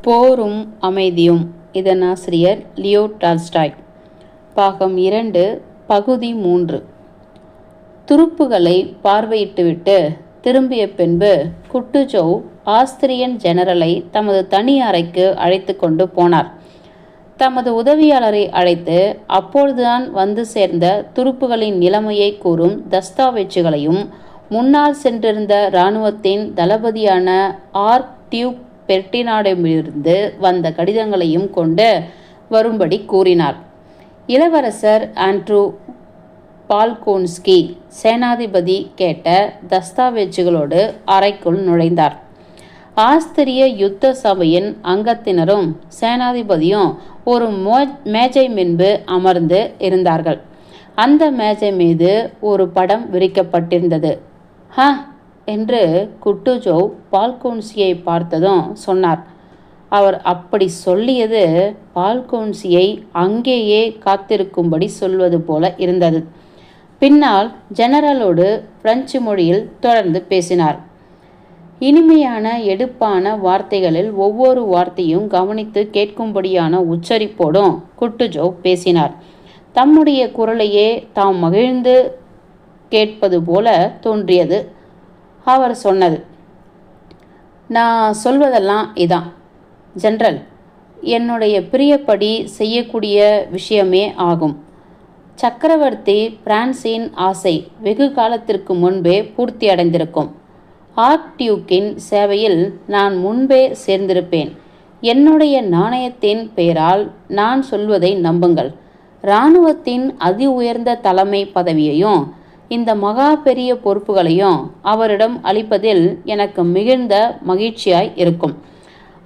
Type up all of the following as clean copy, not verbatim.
போரும் அமைதியும். இதன் ஆசிரியர் லியோ டால்ஸ்டாய். பாகம் 2, பகுதி 3. துருப்புகளை பார்வையிட்டுவிட்டு திரும்பிய பின்பு குட்டுஜோவ் ஆஸ்திரியன் ஜெனரலை தமது தனி அறைக்கு அழைத்து கொண்டு போனார். தமது உதவியாளரை அழைத்து அப்பொழுதுதான் வந்து சேர்ந்த துருப்புகளின் நிலைமையை கூறும் தஸ்தாவேஜுகளையும் முன்னால் சென்றிருந்த இராணுவத்தின் தளபதியான டியூக் பெர்டினாடிடமிருந்து வந்த கடிதங்களையும் கொண்டு வரும்படி கூறினார். இளவரசர் ஆண்ட்ரூ பால்கோன்ஸ்கி சேனாதிபதி கேட்ட தஸ்தாவேஜுகளோடு அறைக்குள் நுழைந்தார். ஆஸ்திரிய யுத்த சபையின் அங்கத்தினரும் சேனாதிபதியும் ஒரு மேஜை முன்பு அமர்ந்து இருந்தார்கள். அந்த மேஜை மீது ஒரு படம் விரிக்கப்பட்டிருந்தது. என்று குட்டுஜோவ் பால்கோன்சியை பார்த்ததும் சொன்னார். அவர் அப்படி சொல்லியது பால்கோன்சியை அங்கேயே காத்திருக்கும்படி சொல்வது போல இருந்தது. பின்னால் ஜெனரலோடு பிரெஞ்சு மொழியில் தொடர்ந்து பேசினார். இனிமையான எடுப்பான வார்த்தைகளில் ஒவ்வொரு வார்த்தையும் கவனித்து கேட்கும்படியான உச்சரிப்போடும் குட்டுஜோவ் பேசினார். தம்முடைய குரலையே தாம் மகிழ்ந்து கேட்பது போல தோன்றியது. அவர் சொன்னது, நான் சொல்வதெல்லாம் இதான் ஜெனரல், என்னுடைய பிரியப்படி செய்யக்கூடிய விஷயமே ஆகும். சக்கரவர்த்தி பிரான்சின் ஆசை வெகு காலத்திற்கு முன்பே பூர்த்தி அடைந்திருக்கும். டியூக்கின் சேவையில் நான் முன்பே சேர்ந்திருப்பேன். என்னுடைய நாணயத்தின் பெயரால் நான் சொல்வதை நம்புங்கள். இராணுவத்தின் அதி உயர்ந்த தலைமை பதவியையும் இந்த மகா பெரிய பொறுப்புகளையும் அவரிடம் அளிப்பதில் எனக்கு மிகுந்த மகிழ்ச்சியாய் இருக்கும்.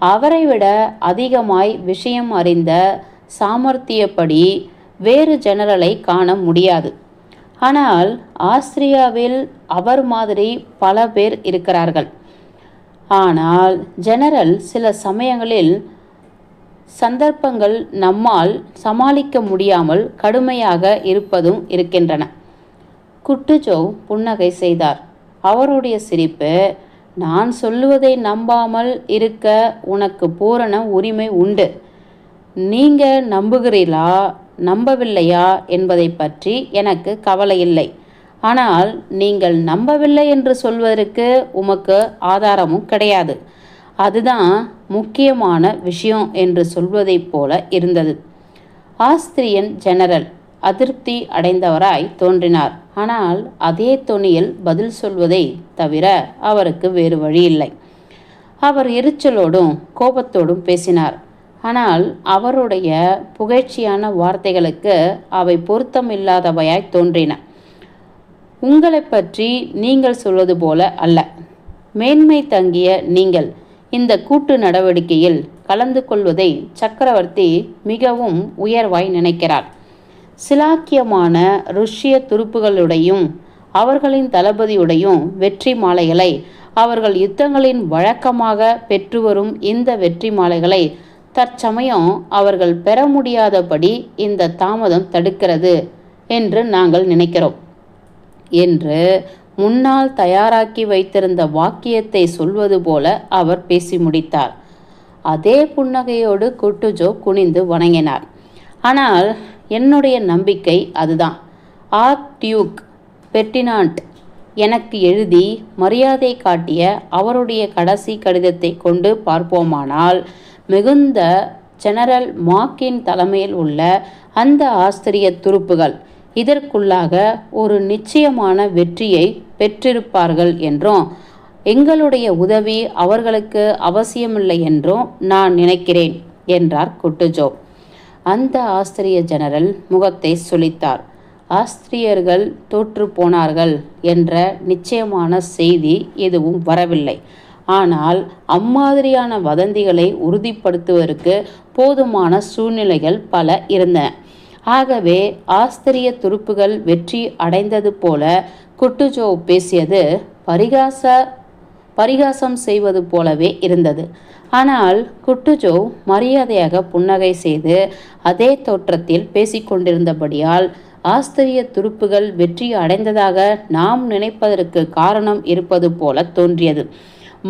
அவரை விட அதிகமாய் விஷயம் அறிந்த சாமர்த்தியப்படி வேறு ஜெனரலை காண முடியாது. ஆனால் ஆஸ்திரியாவில் அவர் மாதிரி பல பேர் இருக்கிறார்கள். ஆனால் ஜெனரல் சில சமயங்களில் சந்தர்ப்பங்கள் நம்மால் சமாளிக்க முடியாமல் கடுமையாக இருப்பதும் இருக்கின்றன. குட்டுஜோவ் புன்னகை செய்தார். அவருடைய சிரிப்பு, நான் சொல்லுவதை நம்பாமல் இருக்க உனக்கு பூரண உரிமை உண்டு. நீங்க நம்புகிறீர்களா நம்பவில்லையா என்பதை பற்றி எனக்கு கவலை இல்லை. ஆனால் நீங்கள் நம்பவில்லை என்று சொல்வதற்கு உமக்கு ஆதாரமும் கிடையாது. அதுதான் முக்கியமான விஷயம் என்று சொல்வதைப் போல இருந்தது. ஆஸ்திரியன் ஜெனரல் அதிருப்தி அடைந்தவராய் தோன்றினார். ஆனால் அதே தொனியில் பதில் சொல்வதை தவிர அவருக்கு வேறு வழியில்லை. அவர் எரிச்சலோடும் கோபத்தோடும் பேசினார். ஆனால் அவருடைய புகழ்ச்சியான வார்த்தைகளுக்கு அவை பொருத்தமில்லாதவையாய் தோன்றின. உங்களை பற்றி நீங்கள் சொல்வது போல அல்ல. மேன்மை தங்கிய நீங்கள் இந்த கூட்டு நடவடிக்கையில் கலந்து கொள்வதை சக்கரவர்த்தி மிகவும் உயர்வாய் நினைக்கிறார். சிலாக்கியமான ருஷ்ய துருப்புகளுடையும் அவர்களின் தளபதியுடையும் வெற்றி மாலைகளை அவர்கள் யுத்தங்களின் வழக்கமாக பெற்று வரும் இந்த வெற்றி மாலைகளை தற்சமயம் அவர்கள் பெற முடியாதபடி இந்த தாமதம் தடுக்கிறது என்று நாங்கள் நினைக்கிறோம் என்று முன்னால் தயாராக்கி வைத்திருந்த வாக்கியத்தை சொல்வது போல அவர் பேசி முடித்தார். அதே புன்னகையோடு குட்டுஜோவ் குனிந்து வணங்கினார். ஆனால் என்னுடைய நம்பிக்கை அதுதான். டியூக் பெர்டினாண்ட் எனக்கு எழுதி மரியாதை காட்டிய அவருடைய கடைசி கடிதத்தை கொண்டு பார்ப்போமானால் மிகுந்த ஜெனரல் மாக்கின் தலைமையில் உள்ள அந்த ஆஸ்திரிய துருப்புகள் இதற்குள்ளாக ஒரு நிச்சயமான வெற்றியை பெற்றிருப்பார்கள் என்றும் எங்களுடைய உதவி அவர்களுக்கு அவசியமில்லை என்றும் நான் நினைக்கிறேன் என்றார் குட்டுஜோவ். அந்த ஆஸ்திரிய ஜெனரல் முகத்தை சுளித்தார். ஆஸ்திரியர்கள் தோற்று போனார்கள் என்ற நிச்சயமான செய்தி எதுவும் வரவில்லை. ஆனால் அம்மாதிரியான வதந்திகளை உறுதிப்படுத்துவதற்கு போதுமான சூழ்நிலைகள் பல இருந்தன. ஆகவே ஆஸ்திரிய துருப்புகள் வெற்றி அடைந்தது போல குட்டுஜோவ் பேசியது பரிகாசம் செய்வது போலவே இருந்தது. ஆனால் குட்டுஜோவ் மரியாதையாக புன்னகை செய்து அதே தோற்றத்தில் பேசிக்கொண்டிருந்தபடியால் ஆஸ்திரிய துருப்புகள் வெற்றி அடைந்ததாக நாம் நினைப்பதற்கு காரணம் இருப்பது போல தோன்றியது.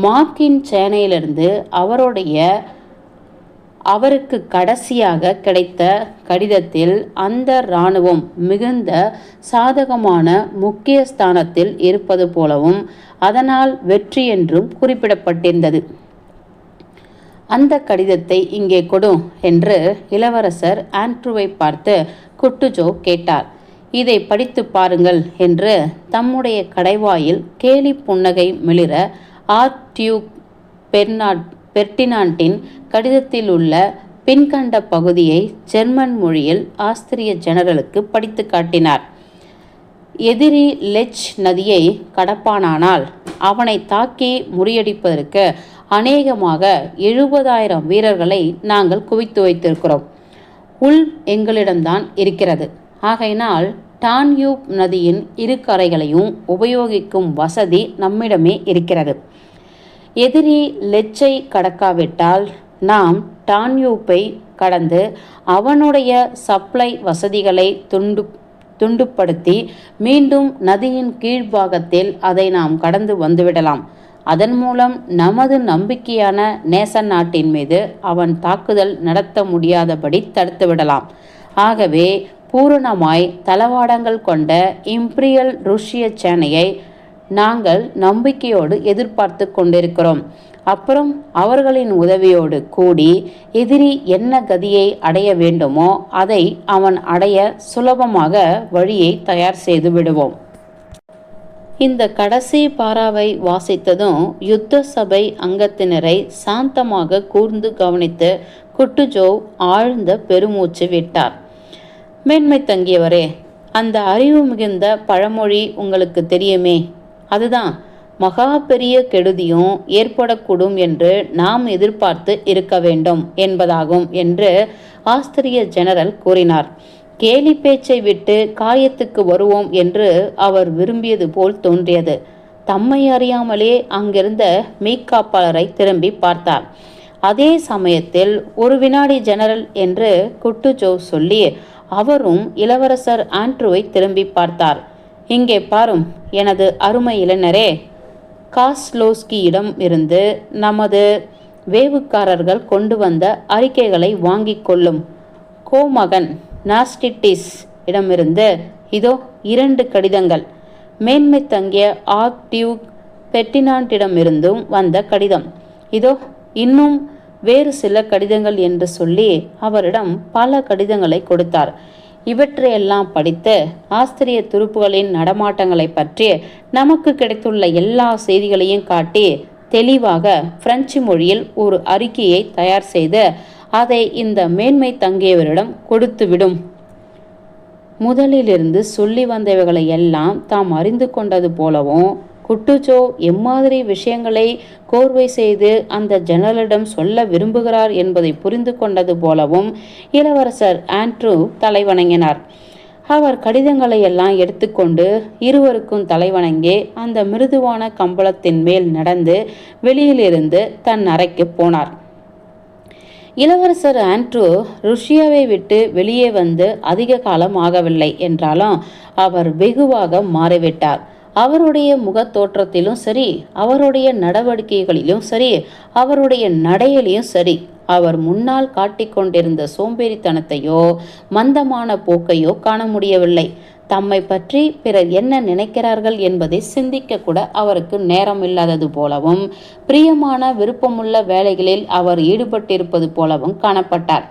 மாக்கின் சேனையிலிருந்து அவருடைய அவருக்கு கடைசியாக கிடைத்த கடிதத்தில் அந்த இராணுவம் மிகுந்த சாதகமான முக்கிய ஸ்தானத்தில் இருப்பது போலவும் அதனால் வெற்றி என்றும் குறிப்பிடப்பட்டிருந்தது. அந்த கடிதத்தை இங்கே கொடு என்று இளவரசர் ஆண்ட்ரூவை பார்த்து குட்டுஜோ கேட்டார். இதை படித்து பாருங்கள் என்று தம்முடைய கடைவாயில் கேலி புன்னகை மிளிர ஆர்க்டியூக் பெர்டினாண்டின் கடிதத்தில் உள்ள பின்கண்ட பகுதியை ஜெர்மன் மொழியில் ஆஸ்திரிய ஜெனரலுக்கு படித்து காட்டினார். எதிரி லெச் நதியை கடப்பானானால் அவனை தாக்கி முறியடிப்பதற்கு அநேகமாக 70,000 வீரர்களை நாங்கள் குவித்து வைத்திருக்கிறோம். உள் எங்களிடம்தான் இருக்கிறது. ஆகையினால் டான்யூப் நதியின் இரு கரைகளையும் உபயோகிக்கும் வசதி நம்மிடமே இருக்கிறது. எதிரி லெச்சை கடக்காவிட்டால் நாம் டான்யூப்பை கடந்து அவனுடைய சப்ளை வசதிகளை துண்டுப்படுத்தி மீண்டும் நதியின் கீழ்ப்பாகத்தில் அதை நாம் கடந்து வந்துவிடலாம். அதன் மூலம் நமது நம்பிக்கையான நேச நாட்டின் மீது அவன் தாக்குதல் நடத்த முடியாதபடி தடுத்துவிடலாம். ஆகவே பூரணமாய் தளவாடங்கள் கொண்ட இம்பீரியல் ருஷ்ய சேனையை நாங்கள் நம்பிக்கையோடு எதிர்பார்த்து கொண்டிருக்கிறோம். அப்புறம் அவர்களின் உதவியோடு கூடி எதிரி என்ன கதியை அடைய வேண்டுமோ அதை அவன் அடைய சுலபமாக வழியை தயார் செய்து விடுவோம். இந்த கடைசி பாராவை வாசித்ததும் யுத்த சபை அங்கத்தினரை சாந்தமாக கூர்ந்து கவனித்து குட்டுஜோவ் ஆழ்ந்த பெருமூச்சு விட்டார். மேன்மை தங்கியவரே, அந்த அறிவு மிகுந்த பழமொழி உங்களுக்கு தெரியுமே, அதுதான் மகா பெரிய கெடுதியும் ஏற்படக்கூடும் என்று நாம் எதிர்பார்த்து இருக்க வேண்டும் என்பதாகும் என்று ஆஸ்திரிய ஜெனரல் கூறினார். கேலி பேச்சை விட்டு காரியத்துக்கு வருவோம் என்று அவர் விரும்பியது போல் தோன்றியது. தம்மை அறியாமலே அங்கிருந்த மெய்க்காப்பாளரை திரும்பி பார்த்தார். அதே சமயத்தில் ஒரு வினாடி ஜெனரல் என்று குட்டுஜோவ் சொல்லி அவரும் இளவரசர் ஆண்ட்ரூவை திரும்பி பார்த்தார். இங்கே பாரும் எனது அருமை இளைஞரே, காஸ்லோஸ்கியிடம் இருந்து நமது வேவுக்காரர்கள் கொண்டு வந்த அறிக்கைகளை வாங்கிக் கொள்ளும். கோமகன் நாஸ்டிட்டிஸ் இடமிருந்து இதோ 2 கடிதங்கள். மேன்மை தங்கிய ஆர்க்டியூக் பெர்டினாண்டிடமிருந்தும் வந்த கடிதம். இதோ இன்னும் வேறு சில கடிதங்கள் என்று சொல்லி அவரிடம் பல கடிதங்களை கொடுத்தார். இவற்றையெல்லாம் படித்து ஆஸ்திரிய துருப்புகளின் நடமாட்டங்களை பற்றி நமக்கு கிடைத்துள்ள எல்லா செய்திகளையும் காட்டி தெளிவாக பிரெஞ்சு மொழியில் ஒரு அறிக்கையை தயார் செய்து அதை இந்த மேன்மை தங்கியவரிடம் கொடுத்துவிடும். முதலிலிருந்து சொல்லி வந்தவைகளை எல்லாம் தாம் அறிந்து கொண்டது போலவும் குட்டுஜோவ் எம்மாதிரி விஷயங்களை கோர்வை செய்து அந்த ஜெனரலிடம் சொல்ல விரும்புகிறார் என்பதை புரிந்து கொண்டது போலவும் இளவரசர் ஆண்ட்ரூ தலைவணங்கினார். அவர் கடிதங்களை எல்லாம் எடுத்துக்கொண்டு இருவருக்கும் தலைவணங்கி அந்த மிருதுவான கம்பளத்தின் மேல் நடந்து வெளியிலிருந்து தன் அறைக்கு போனார். இளவரசர் ஆண்ட்ரூ ருஷ்யாவை விட்டு வெளியே வந்து அதிக காலம் ஆகவில்லை என்றாலும் அவர் வெகுவாக மாறிவிட்டார். அவருடைய முகத் தோற்றத்திலும் சரி, அவருடைய நடவடிக்கைகளிலும் சரி, அவருடைய நடையிலும் சரி, அவர் முன்னால் காட்டிக்கொண்டிருந்த சோம்பேறித்தனத்தையோ மந்தமான போக்கையோ காண முடியவில்லை. தம்மை பற்றி பிறர் என்ன நினைக்கிறார்கள் என்பதை சிந்திக்க கூட அவருக்கு நேரம் இல்லாதது போலவும் பிரியமான விருப்பமுள்ள வேலைகளில் அவர் ஈடுபட்டிருப்பது போலவும் காணப்பட்டார்.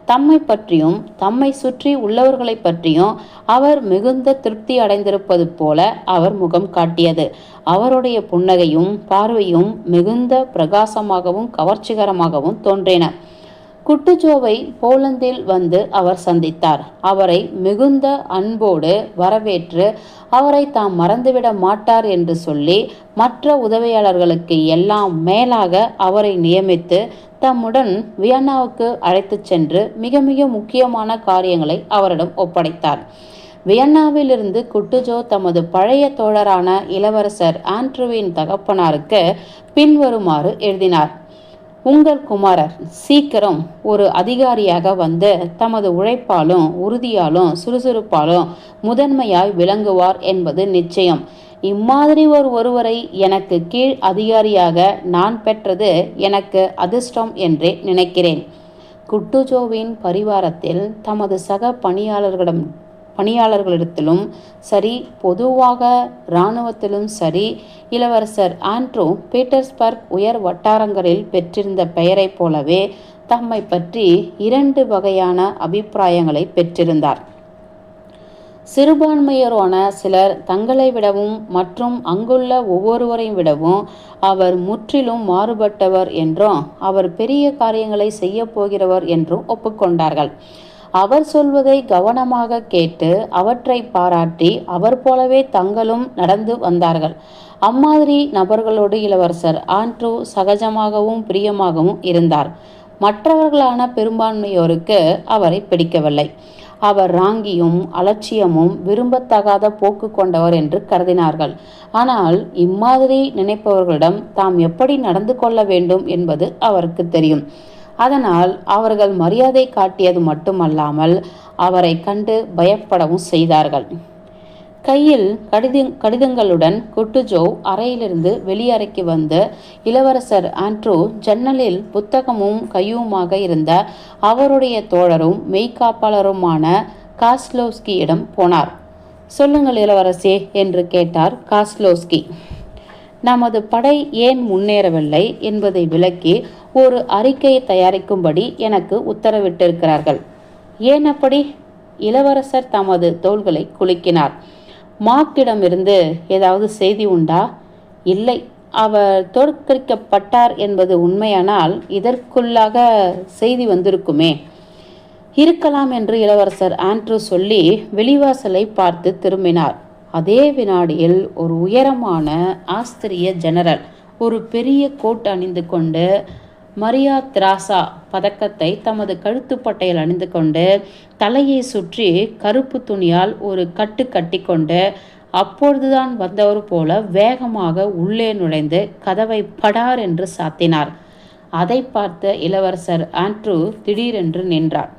தம்மை பற்றியும் தம்மை சுற்றி உள்ளவர்களை பற்றியும் அவர் மிகுந்த திருப்தி அடைந்திருப்பது போல அவர் முகம் காட்டியது. அவருடைய புன்னகையும் பார்வையும் மிகுந்த பிரகாசமாகவும் கவர்ச்சிகரமாகவும் தோன்றின. குட்டுஜோவை போலந்தில் வந்து அவர் சந்தித்தார். அவரை மிகுந்த அன்போடு வரவேற்று அவரை தாம் மறந்துவிட மாட்டார் என்று சொல்லி மற்ற உதவியாளர்களுக்கு எல்லாம் மேலாக அவரை நியமித்து தம்முடன் வியன்னாவுக்கு அழைத்து சென்று மிக மிக முக்கியமான காரியங்களை அவரிடம் ஒப்படைத்தார். வியன்னாவிலிருந்து குட்டுஜோவ் தமது பழைய தோழரான இளவரசர் ஆண்ட்ரூவின் தகப்பனாருக்கு பின்வருமாறு எழுதினார். உங்கள் குமாரர் சீக்கிரம் ஒரு அதிகாரியாக வந்து தமது உழைப்பாலும் உறுதியாலும் சுறுசுறுப்பாலும் முதன்மையாய் விளங்குவார் என்பது நிச்சயம். இம்மாதிரி ஒருவரை எனக்கு கீழ் அதிகாரியாக நான் பெற்றது எனக்கு அதிர்ஷ்டம் என்றே நினைக்கிறேன். குட்டுஜோவின் பரிவாரத்தில் தமது சக பணியாளர்களிடத்திலும் சரி, பொதுவாக இராணுவத்திலும் சரி, இளவரசர் ஆண்ட்ரூ பீட்டர்ஸ்பர்க் உயர் வட்டாரங்களில் பெற்றிருந்த பெயரைப் போலவே தம்மை பற்றி 2 வகையான அபிப்பிராயங்களை பெற்றிருந்தார். சிறுபான்மையரான சிலர் தங்களை விடவும் மற்றும் அங்குள்ள ஒவ்வொருவரையும் விடவும் அவர் முற்றிலும் மாறுபட்டவர் என்றும் அவர் பெரிய காரியங்களை செய்ய போகிறவர் என்றும் ஒப்புக்கொண்டார்கள். அவர் சொல்வதை கவனமாக கேட்டு அவற்றை பாராட்டி அவர் போலவே தங்களும் நடந்து வந்தார்கள். அம்மாதிரி நபர்களோடு இளவரசர் ஆண்ட்ரூ சகஜமாகவும் பிரியமாகவும் இருந்தார். மற்றவர்களான பெரும்பான்மையோருக்கு அவரை பிடிக்கவில்லை. அவர் ராங்கியும் அலட்சியமும் விரும்பத்தகாத போக்கு கொண்டவர் என்று கருதினார்கள். ஆனால் இம்மாதிரி நினைப்பவர்களிடம் தாம் எப்படி நடந்து கொள்ள வேண்டும் என்பது அவருக்கு தெரியும். அதனால் அவர்கள் மரியாதை காட்டியது மட்டுமல்லாமல் அவரை கண்டு பயப்படவும் செய்தார்கள். கையில் கடிதங்களுடன் குட்டுஜோ அறையிலிருந்து வெளியறைக்கு வந்து இளவரசர் ஆண்ட்ரூ ஜன்னலில் புத்தகமும் கையுமாக இருந்த அவருடைய தோழரும் மெய்காப்பாளருமான காஸ்லோவ்ஸ்கியிடம் போனார். சொல்லுங்கள் இளவரசே என்று கேட்டார் காஸ்லோவ்ஸ்கி. நமது படை ஏன் முன்னேறவில்லை என்பதை விளக்கி ஒரு அறிக்கையை தயாரிக்கும்படி எனக்கு உத்தரவிட்டிருக்கிறார்கள். ஏன் அப்படி? இளவரசர் தமது தோள்களை குலுக்கினார். மார்க்கிடமிருந்து ஏதாவது செய்தி உண்டா? இல்லை, அவர் தோற்கடிக்கப்பட்டார் என்பது உண்மையானால் இதற்குள்ளாக செய்தி வந்திருக்குமே. இருக்கலாம் என்று இளவரசர் ஆண்ட்ரூ சொல்லி வெளிவாசலை பார்த்து திரும்பினார். அதே வினாடியில் ஒரு உயரமான ஆஸ்திரிய ஜெனரல் ஒரு பெரிய கோட் அணிந்து கொண்டு, மரியா திராசா பதக்கத்தை தமது கழுத்துப்பட்டையில் அணிந்து கொண்டு, தலையை சுற்றி கருப்பு துணியால் ஒரு கட்டு கட்டி கொண்டு, அப்பொழுதுதான் வந்தவர் போல வேகமாக உள்ளே நுழைந்து கதவை படார் என்று சாத்தினார். அதை பார்த்த இளவரசர் ஆண்ட்ரூ திடீரென்று நின்றார்.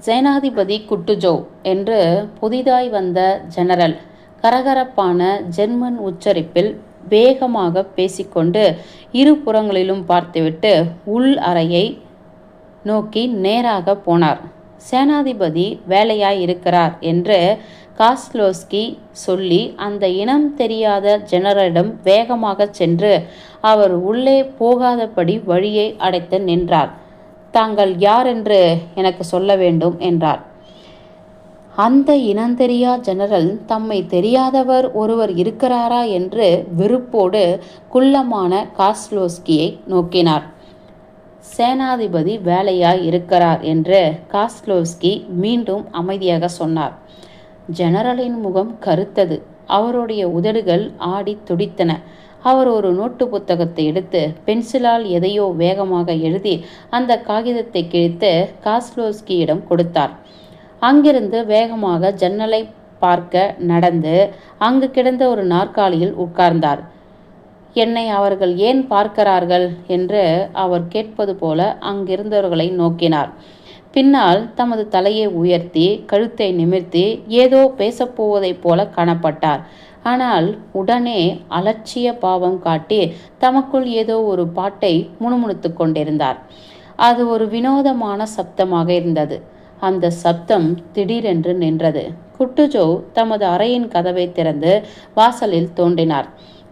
சேனாதிபதி குட்டுஜோ என்று புதிதாய் வந்த ஜெனரல் கரகரப்பான ஜெர்மன் உச்சரிப்பில் வேகமாக பேசிக்கொண்டு இரு புறங்களிலும் பார்த்துவிட்டு உள் அறையை நோக்கி நேராக போனார். சேனாதிபதி வேலையாய் இருக்கிறார் என்று காஸ்லோவ்ஸ்கி சொல்லி அந்த இனம் தெரியாத ஜெனரலிடம் வேகமாக சென்று அவர் உள்ளே போகாதபடி வழியை அடைத்து நின்றார். தாங்கள் யார் என்று எனக்கு சொல்ல வேண்டும் என்றார். அந்த இனந்தெரியா ஜெனரல் தம்மை தெரியாதவர் ஒருவர் இருக்கிறாரா என்று வெறுப்போடு குள்ளமான காஸ்லோவ்ஸ்கியை நோக்கினார். சேனாதிபதி வேலையாய் இருக்கிறார் என்று காஸ்லோவ்ஸ்கி மீண்டும் அமைதியாக சொன்னார். ஜெனரலின் முகம் கருத்தது. அவருடைய உதடுகள் ஆடி துடித்தன. அவர் ஒரு நோட்டு புத்தகத்தை எடுத்து பென்சிலால் எதையோ வேகமாக எழுதி அந்த காகிதத்தை கிழித்து காஸ்லோவ்ஸ்கியிடம் கொடுத்தார். அங்கிருந்து வேகமாக ஜன்னலை பார்க்க நடந்து அங்கு கிடந்த ஒரு நாற்காலியில் உட்கார்ந்தார். என்னை அவர்கள் ஏன் பார்க்கிறார்கள் என்று அவர் கேட்பது போல அங்கிருந்தவர்களை நோக்கினார். பின்னால் தமது தலையை உயர்த்தி கழுத்தை நிமிர்த்தி ஏதோ பேசப்போவதைப் போல காணப்பட்டார். ஆனால் உடனே அலட்சிய பாவம் காட்டி தமக்குள் ஏதோ ஒரு பாட்டை முணுமுணுத்து கொண்டிருந்தார். அது ஒரு வினோதமான சப்தமாக இருந்தது. அந்த சப்தம் திடீரென்று நின்றது. குட்டுஜோ தமது அறையின் கதவை திறந்து வாசலில் தோன்றினார்.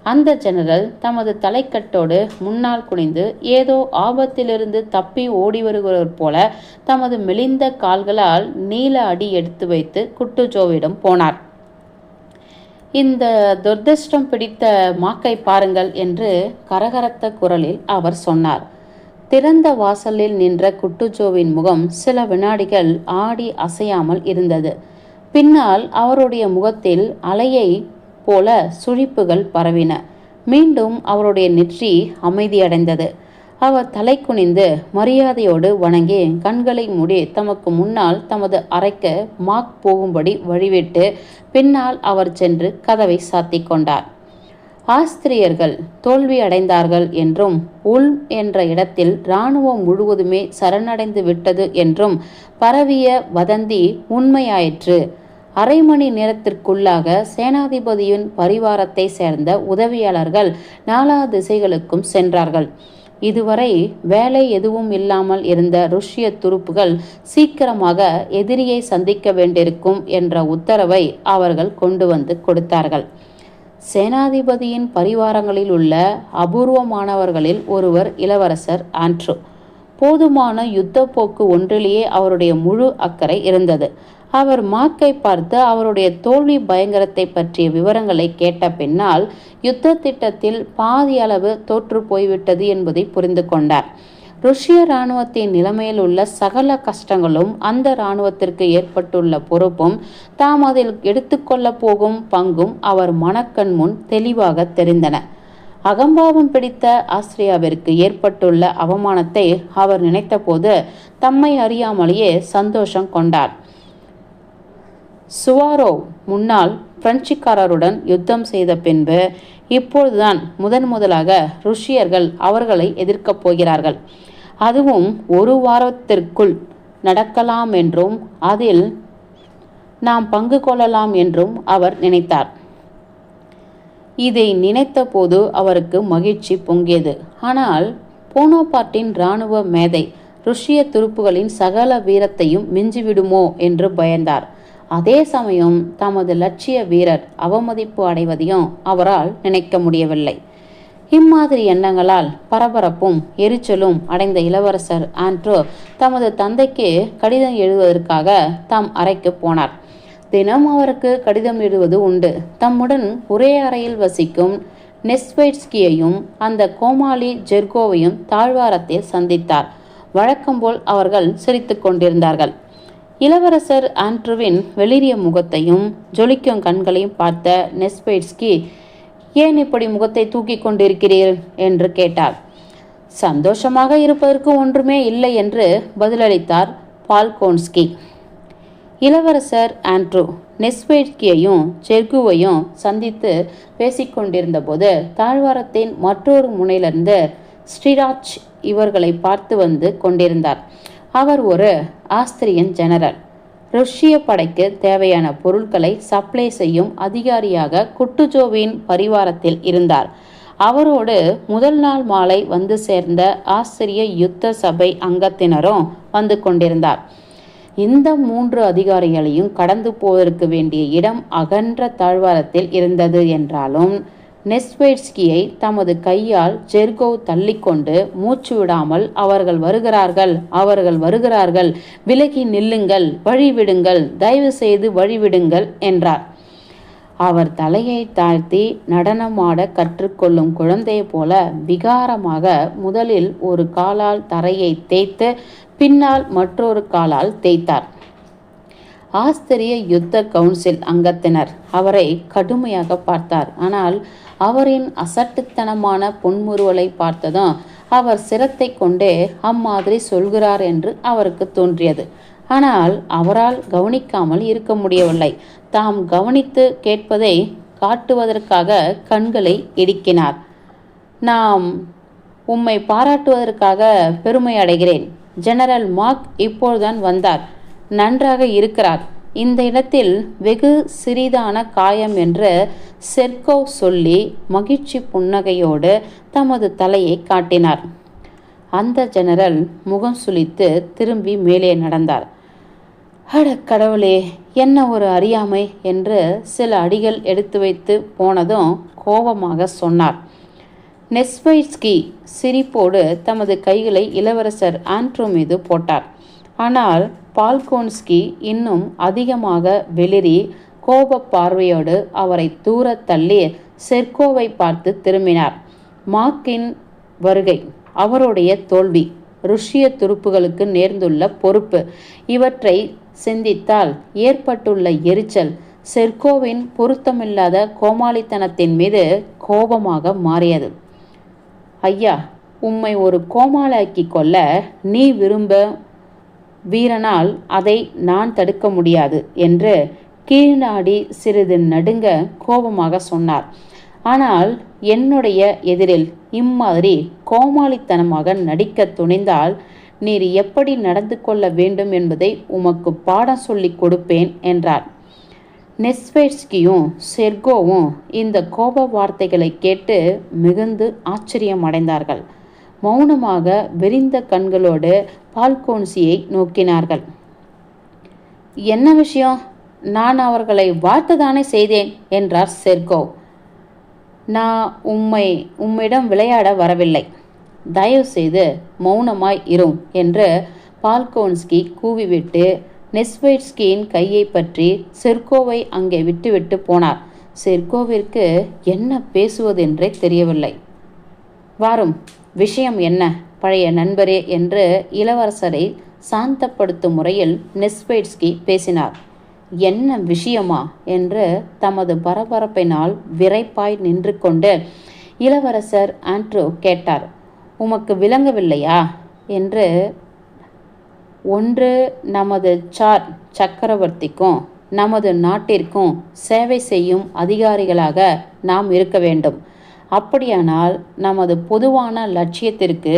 அந்த ஜெனரல் தமது தலைக்கட்டோடு முன்னால் குனிந்து ஏதோ ஆபத்திலிருந்து தப்பி ஓடி வருகிறவர் போல தமது மெலிந்த கால்களால் நீல அடி எடுத்து வைத்து குட்டுஜோவிடம் போனார். இந்த துர்திஷ்டம் பிடித்த மாக்கை பாருங்கள் என்று கரகரத்த குரலில் அவர் சொன்னார். திறந்த வாசலில் நின்ற குட்டுஜோவின் முகம் சில வினாடிகள் ஆடி அசையாமல் இருந்தது. பின்னால் அவருடைய முகத்தில் அலையை போல சுழிப்புகள் பரவின. மீண்டும் அவருடைய நெற்றி அமைதியடைந்தது. அவர் தலை குனிந்து மரியாதையோடு வணங்கி கண்களை மூடி தமக்கு முன்னால் தமது அறைக்கு மாக் போகும்படி வழிவிட்டு பின்னால் அவர் சென்று கதவை சாத்தி கொண்டார். ஆஸ்திரியர்கள் தோல்வி அடைந்தார்கள் என்றும் உல் என்ற இடத்தில் இராணுவம் முழுவதுமே சரணடைந்து விட்டது என்றும் பரவிய வதந்தி உண்மையாயிற்று. அரை மணி நேரத்திற்குள்ளாக சேனாதிபதியின் பரிவாரத்தை சேர்ந்த உதவியாளர்கள் நாலா திசைகளுக்கும் சென்றார்கள். இதுவரை வேலை எதுவும் இல்லாமல் இருந்த ருஷ்ய துருப்புகள் சீக்கிரமாக எதிரியை சந்திக்க வேண்டியிருக்கும் என்ற உத்தரவை அவர்கள் கொண்டு வந்து கொடுத்தார்கள். சேனாதிபதியின் பரிவாரங்களில் உள்ள அபூர்வமானவர்களில் ஒருவர் இளவரசர் ஆண்ட்ரூ. போதுமான யுத்த போக்கு ஒன்றிலேயே அவருடைய முழு அக்கறை இருந்தது. அவர் மார்க்கை பார்த்து அவருடைய தோல்வி பயங்கரத்தை பற்றிய விவரங்களை கேட்ட பின்னால் யுத்த திட்டத்தில் பாதி அளவு தோற்று போய்விட்டது என்பதை புரிந்து கொண்டார். ருஷ்ய இராணுவத்தின் நிலைமையில் உள்ள சகல கஷ்டங்களும் அந்த இராணுவத்திற்கு ஏற்பட்டுள்ள பொறுப்பும் தாம் அதில் எடுத்துக்கொள்ள போகும் பங்கும் அவர் மனக்கண் முன் தெளிவாக தெரிந்தன. அகம்பாவம் பிடித்த ஆஸ்திரியாவிற்கு ஏற்பட்டுள்ள அவமானத்தை அவர் நினைத்தபோது தம்மை அறியாமலேயே சந்தோஷம் கொண்டார். சுவாரோவ் முன்னால் பிரெஞ்சுக்காரருடன் யுத்தம் செய்த பின்பு இப்பொழுதுதான் முதலாக ருஷ்யர்கள் அவர்களை எதிர்க்கப் போகிறார்கள். அதுவும் ஒரு வாரத்திற்குள் நடக்கலாம் என்றும் அதில் நாம் பங்கு கொள்ளலாம் என்றும் அவர் நினைத்தார். இதை நினைத்த போது அவருக்கு மகிழ்ச்சி பொங்கியது. ஆனால் போனோபார்ட்டின் இராணுவ மேதை ருஷ்ய துருப்புகளின் சகல வீரத்தையும் மிஞ்சிவிடுமோ என்று பயந்தார். அதே சமயம் தமது லட்சிய வீரர் அவமதிப்பு அடைவதையும் அவரால் நினைக்க முடியவில்லை. இம்மாதிரி எண்ணங்களால் பரபரப்பும் எரிச்சலும் அடைந்த இளவரசர் ஆண்ட்ரூ தமது தந்தைக்கு கடிதம் எழுதுவதற்காக தம் அறைக்கு போனார். தினம் அவருக்கு கடிதம் எழுதுவது உண்டு. தம்முடன் ஒரே அறையில் வசிக்கும் நெஸ்வைட்ஸ்கியையும் அந்த கோமாளி ஜெர்கோவையும் தாழ்வாரத்தில் சந்தித்தார். வழக்கம்போல் அவர்கள் சிரித்து கொண்டிருந்தார்கள். இளவரசர் ஆண்ட்ரூவின் வெளிரிய முகத்தையும் ஜொலிக்கும் கண்களையும் பார்த்த நெஸ்வைட்ஸ்கி, ஏன் இப்படி முகத்தை தூக்கி கொண்டிருக்கிறீர் என்று கேட்டார். சந்தோஷமாக இருப்பதற்கு ஒன்றுமே இல்லை என்று பதிலளித்தார் பால்கோன்ஸ்கி. இளவரசர் ஆண்ட்ரூ நெஸ்வைட்ஸ்கியையும் ஜெர்குவையும் சந்தித்து பேசிக்கொண்டிருந்த போது தாழ்வாரத்தின் மற்றொரு முனையிலிருந்து ஸ்ரீராஜ் இவர்களை பார்த்து வந்து கொண்டிருந்தார். அவர் ஒரு ஆஸ்திரியன் ஜெனரல். ருஷ்ய படைக்கு தேவையான பொருட்களை சப்ளை செய்யும் அதிகாரியாக குட்டுஜோவின் பரிவாரத்தில் இருந்தார். அவரோடு முதல் நாள் மாலை வந்து சேர்ந்த ஆஸ்திரிய யுத்த சபை அங்கத்தினரும் வந்து கொண்டிருந்தார். இந்த 3 அதிகாரிகளையும் கடந்து போவதற்கு வேண்டிய இடம் அகன்ற தாழ்வாரத்தில் இருந்தது என்றாலும் நெஸ்வைட்ஸ்கியை தமது கையால் ஜெர்கோவ் தள்ளிக்கொண்டு மூச்சு விடாமல் அவர்கள் வருகிறார்கள், விலகி நில்லுங்கள், வழிவிடுங்கள், தயவு செய்து வழிவிடுங்கள் என்றார். அவர் தலையை தாழ்த்தி நடனமாட கற்றுக்கொள்ளும் குழந்தையை போல விகாரமாக முதலில் ஒரு காலால் தரையை தேய்த்து பின்னால் மற்றொரு காலால் தேய்த்தார். ஆஸ்திரிய யுத்த கவுன்சில் அங்கத்தினர் அவரை கடுமையாக பார்த்தார். ஆனால் அவரின் அசட்டுத்தனமான புன்முறுவலை பார்த்ததும் அவர் சிரத்தை கொண்டே அம்மாதிரி சொல்கிறார் என்று அவருக்கு தோன்றியது. ஆனால் அவரால் கவனிக்காமல் இருக்க முடியவில்லை. தாம் கவனித்து கேட்பதை காட்டுவதற்காக கண்களை இடுக்கினார். நாம் உம்மை பாராட்டுவதற்காக பெருமை அடைகிறேன். ஜெனரல் மார்க் இப்போதுதான் வந்தார். நன்றாக இருக்கிறார். இந்த இடத்தில் வெகு சிறிதான காயம் என்று செர்கோவ் சொல்லி மகிழ்ச்சி புன்னகையோடு தமது தலையை காட்டினார். அந்த ஜெனரல் முகம் சுளித்து திரும்பி மேலே நடந்தார். அட கடவுளே, என்ன ஒரு அறியாமை என்று சில அடிகள் எடுத்து வைத்து போனதும் கோபமாக சொன்னார். நெஸ்வைட்ஸ்கி சிரிப்போடு தமது கைகளை இளவரசர் ஆண்ட்ரூ மீது போட்டார். ஆனால் பால்கோன்ஸ்கி இன்னும் அதிகமாக வெளிரி கோப பார்வையோடு அவரை தூர தள்ளி செர்கோவை பார்த்து திரும்பினார். மார்க்கின் வருகை, அவருடைய தோல்வி, ருஷ்ய துருப்புகளுக்கு நேர்ந்துள்ள பொறுப்பு, இவற்றை சிந்தித்தால் ஏற்பட்டுள்ள எரிச்சல் செர்கோவின் பொருத்தமில்லாத கோமாளித்தனத்தின் மீது கோபமாக மாறியது. ஐயா, உம்மை ஒரு கோமாளாக்கி கொள்ள நீ விரும்ப வீரனால் அதை நான் தடுக்க முடியாது என்று கீழ்நாடி சிறிது நடுங்க கோபமாக சொன்னார். ஆனால் என்னுடைய எதிரில் இம்மாதிரி கோமாளித்தனமாக நடிக்க துணிந்தால் நீர் எப்படி நடந்து கொள்ள வேண்டும் என்பதை உமக்கு பாடம் சொல்லி கொடுப்பேன் என்றார். நெஸ்வைட்ஸ்கியும் செர்கோவும் இந்த கோப வார்த்தைகளை கேட்டு மிகுந்து ஆச்சரியம் அடைந்தார்கள். மௌனமாக விரிந்த கண்களோடு பால்கோன்சியை நோக்கினார்கள். என்ன விஷயம்? நான் அவர்களை வாழ்த்துதானே செய்தேன் என்றார் செர்கோவ். நான் உம்மிடம் விளையாட வரவில்லை. தயவு செய்து மௌனமாய் இரும் என்று பால்கோன்ஸ்கி கூவிவிட்டு நெஸ்வைட்ஸ்கியின் கையை பற்றி செர்கோவை அங்கே விட்டுவிட்டு போனார். செர்கோவிற்கு என்ன பேசுவதென்றே தெரியவில்லை. வாரும், விஷயம் என்ன பழைய நண்பரே என்று இளவரசரை சாந்தப்படுத்தும் முறையில் நெஸ்வைட்ஸ்கி பேசினார். என்ன விஷயமா என்று தமது பரபரப்பினால் விரைப்பாய் நின்று கொண்டு இளவரசர் ஆண்ட்ரூ கேட்டார். உமக்கு விளங்கவில்லையா என்று. ஒன்று, நமது சக்கரவர்த்திக்கும் நமது நாட்டிற்கும் சேவை செய்யும் அதிகாரிகளாக நாம் இருக்க வேண்டும். அப்படியானால் நமது பொதுவான லட்சியத்திற்கு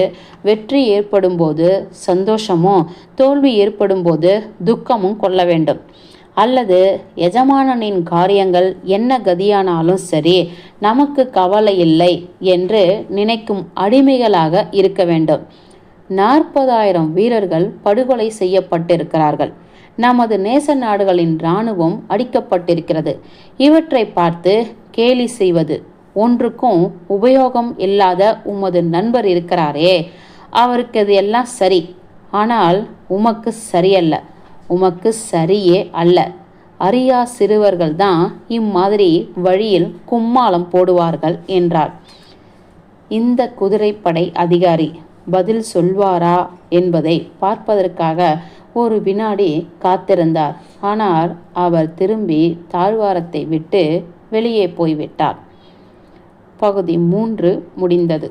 வெற்றி ஏற்படும்போது சந்தோஷமும் தோல்வி ஏற்படும்போது துக்கமும் கொள்ள வேண்டும். அல்லது எஜமானனின் காரியங்கள் என்ன கதியானாலும் சரி, நமக்கு கவலை இல்லை என்று நினைக்கும் அடிமைகளாக இருக்க வேண்டும். 40,000 வீரர்கள் படுகொலை செய்யப்பட்டிருக்கிறார்கள். நமது நேச நாடுகளின் இராணுவம் அடிக்கப்பட்டிருக்கிறது. இவற்றை பார்த்து கேலி செய்வது ஒன்றுக்கும் உபயோகம் இல்லாத உமது நண்பர் இருக்கிறாரே, அவருக்கு அது எல்லாம் சரி. ஆனால் உமக்கு சரியல்ல, உமக்கு சரியே அல்ல. அறியா சிறுவர்கள்தான் இம்மாதிரி வழியில் கும்மாளம் போடுவார்கள் என்றார். இந்த குதிரைப்படை அதிகாரி பதில் சொல்வாரா என்பதை பார்ப்பதற்காக ஒரு வினாடி காத்திருந்தார். ஆனால் அவர் திரும்பி தாழ்வாரத்தை விட்டு வெளியே போய்விட்டார். பகுதி 3 முடிந்தது.